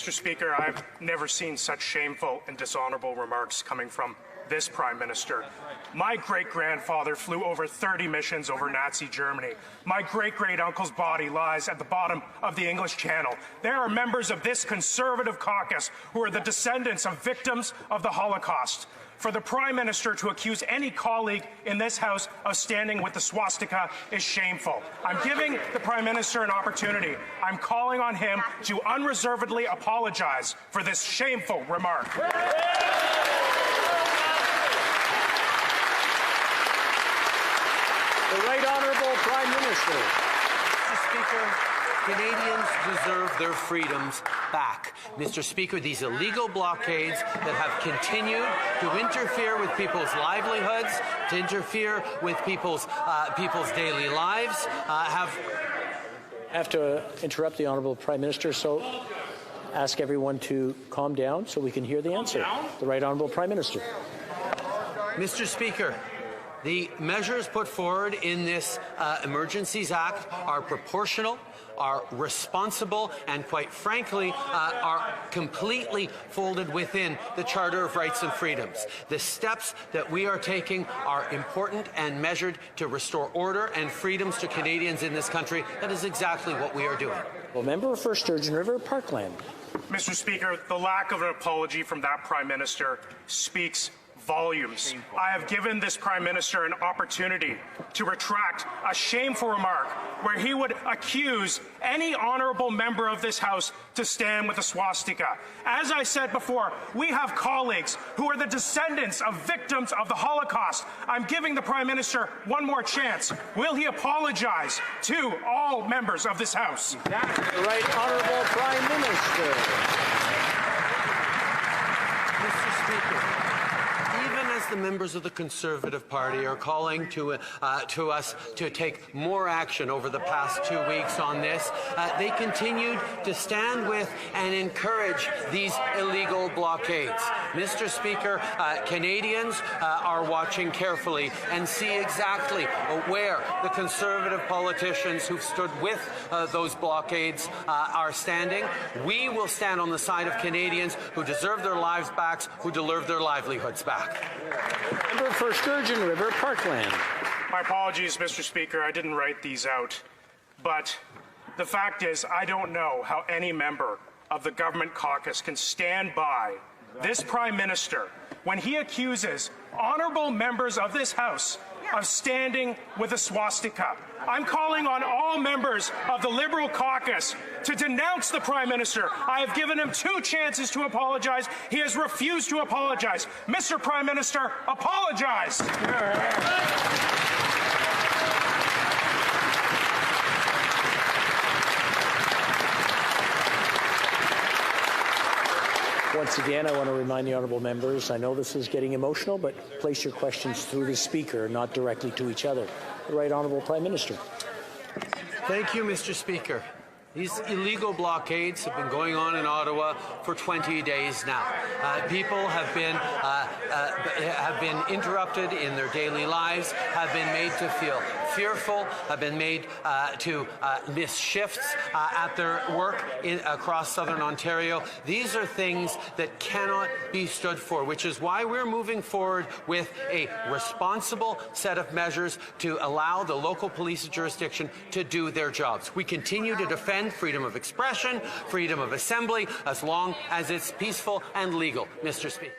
Mr. Speaker, I've never seen such shameful and dishonorable remarks coming from this Prime Minister. My great-grandfather flew over 30 missions over Nazi Germany. My great-great-uncle's body lies at the bottom of the English Channel. There are members of this Conservative caucus who are the descendants of victims of the Holocaust. For the Prime Minister to accuse any colleague in this House of standing with the swastika is shameful. I'm giving the Prime Minister an opportunity. I'm calling on him to unreservedly apologize for this shameful remark. The Right Honourable Prime Minister. Mr. Speaker, Canadians deserve their freedoms back. Mr. Speaker, these illegal blockades that have continued to interfere with people's livelihoods, to interfere with people's daily lives, have to interrupt the Honourable Prime Minister, so ask everyone to calm down so we can hear the answer. The Right Honourable Prime Minister. Mr. Speaker, the measures put forward in this Emergencies Act are proportional, are responsible, and quite frankly, are completely folded within the Charter of Rights and Freedoms. The steps that we are taking are important and measured to restore order and freedoms to Canadians in this country. That is exactly what we are doing. Well, member for Sturgeon River, Parkland. Mr. Speaker, the lack of an apology from that Prime Minister speaks volumes. I have given this Prime Minister an opportunity to retract a shameful remark where he would accuse any honourable member of this House to stand with the swastika. As I said before, we have colleagues who are the descendants of victims of the Holocaust. I'm giving the Prime Minister one more chance. Will he apologize to all members of this House? The Right Honourable Prime Minister. Mr. Speaker, even as the members of the Conservative Party are calling to us to take more action over the past 2 weeks on this, they continued to stand with and encourage these illegal blockades. Mr. Speaker, Canadians are watching carefully and see exactly where the Conservative politicians who've stood with those blockades are standing. We will stand on the side of Canadians who deserve their lives back, who deserve their livelihoods back. Member for Sturgeon River, Parkland. My apologies, Mr. Speaker. I didn't write these out. But the fact is, I don't know how any member of the government caucus can stand by this Prime Minister when he accuses honourable members of this House of standing with a swastika. I'm calling on all members of the Liberal caucus to denounce the Prime Minister. I have given him 2 chances to apologize. He has refused to apologize. Mr. Prime Minister, apologize. Once again, I want to remind the honourable members, I know this is getting emotional, but place your questions through the Speaker, not directly to each other. The Right Honourable Prime Minister. Thank you, Mr. Speaker. These illegal blockades have been going on in Ottawa for 20 days now. People have been interrupted in their daily lives, have been made to feel fearful, have been made to miss shifts at their work across southern Ontario. These are things that cannot be stood for, which is why we're moving forward with a responsible set of measures to allow the local police jurisdiction to do their jobs. We continue to defend freedom of expression, freedom of assembly, as long as it's peaceful and legal, Mr. Speaker.